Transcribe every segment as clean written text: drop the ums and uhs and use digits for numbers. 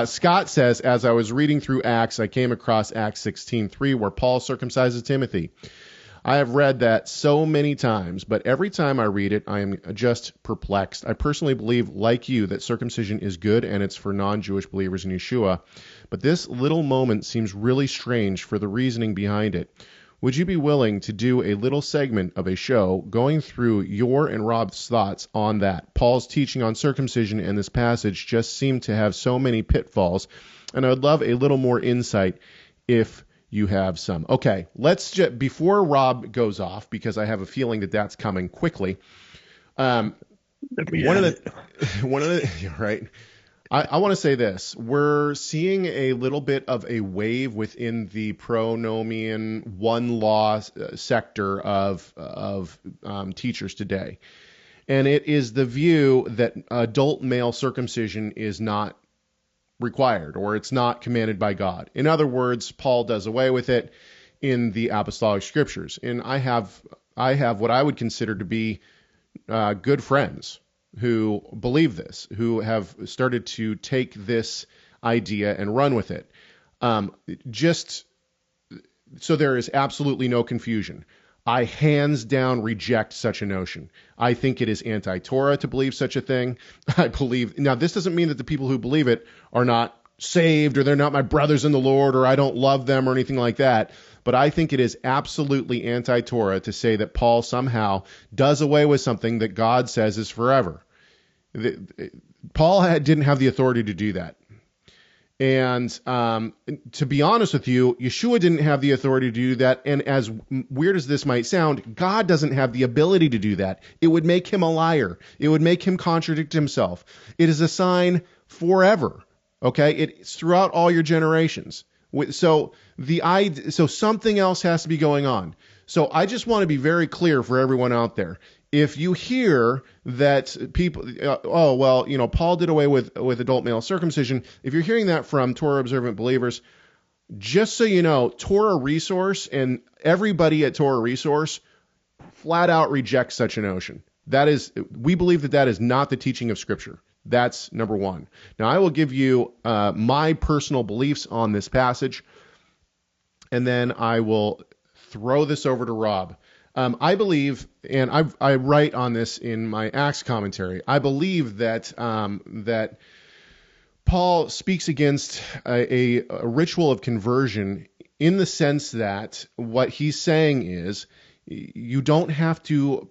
Scott says, as I was reading through Acts, I came across Acts 16:3, where Paul circumcises Timothy. I have read that so many times, but every time I read it, I am just perplexed. I personally believe, like you, that circumcision is good and it's for non-Jewish believers in Yeshua. But this little moment seems really strange for the reasoning behind it. Would you be willing to do a little segment of a show going through your and Rob's thoughts on that? Paul's teaching on circumcision and this passage just seem to have so many pitfalls, and I would love a little more insight if you have some. Okay, let's just, before Rob goes off, because I have a feeling that that's coming one of the right. I want to say this. We're seeing a little bit of a wave within the pronomian one law sector of teachers today. And it is the view that adult male circumcision is not required, or it's not commanded by God. In other words, Paul does away with it in the apostolic scriptures. And I have what I would consider to be good friends who believe this, who have started to take this idea and run with it. Just so there is absolutely no confusion. I hands down reject such a notion. I think it is anti-Torah to believe such a thing. I believe, now this doesn't mean that the people who believe it are not saved, or they're not my brothers in the Lord, or I don't love them, or anything like that. But I think it is absolutely anti-Torah to say that Paul somehow does away with something that God says is forever. Paul didn't have the authority to do that. And to be honest with you, Yeshua didn't have the authority to do that. And as weird as this might sound, God doesn't have the ability to do that. It would make him a liar. It would make him contradict himself. It is a sign forever. Okay? It's throughout all your generations. So something else has to be going on. So I just want to be very clear for everyone out there. If you hear that people, Paul did away with adult male circumcision, if you're hearing that from Torah observant believers, just so you know, Torah Resource and everybody at Torah Resource flat out rejects such a notion. We believe that is not the teaching of Scripture. That's number one. Now, I will give you my personal beliefs on this passage, and then I will throw this over to Rob. I believe, and I write on this in my Acts commentary, I believe that that Paul speaks against a ritual of conversion in the sense that what he's saying is you don't have to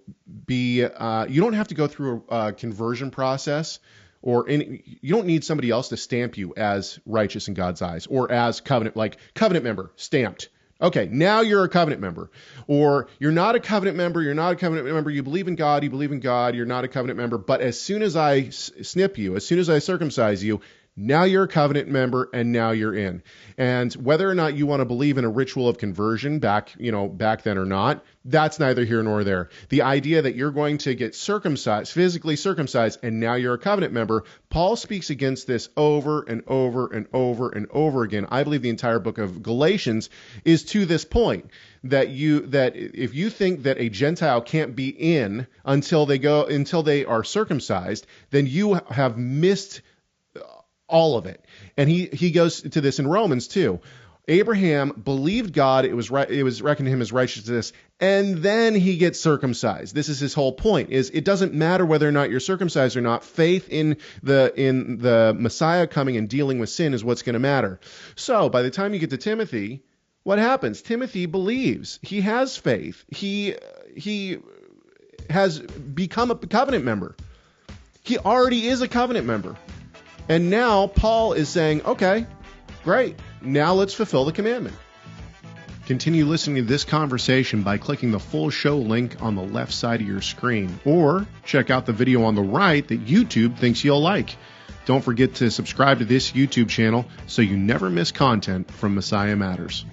go through a conversion process, you don't need somebody else to stamp you as righteous in God's eyes, or as covenant member stamped. Okay, now you're a covenant member. Or you're not a covenant member, you believe in God, you're not a covenant member, but as soon as I snip you, as soon as I circumcise you, now you're a covenant member, and now you're in. And whether or not you want to believe in a ritual of conversion back then or not, that's neither here nor there. The idea that you're going to get circumcised, physically circumcised, and now you're a covenant member, Paul speaks against this over and over and over and over again. I believe the entire book of Galatians is to this point, that if you think that a Gentile can't be in until they are circumcised, then you have missed all of it. And he goes to this in Romans too. Abraham believed God, it was reckoned to him as righteousness, and then he gets circumcised. This is his whole point, is it doesn't matter whether or not you're circumcised or not. Faith in the Messiah coming and dealing with sin is what's going to matter. So by the time you get to Timothy, what happens? Timothy believes. He has faith. He has become a covenant member. He already is a covenant member. And now Paul is saying, okay, great. Now let's fulfill the commandment. Continue listening to this conversation by clicking the full show link on the left side of your screen, or check out the video on the right that YouTube thinks you'll like. Don't forget to subscribe to this YouTube channel so you never miss content from Messiah Matters.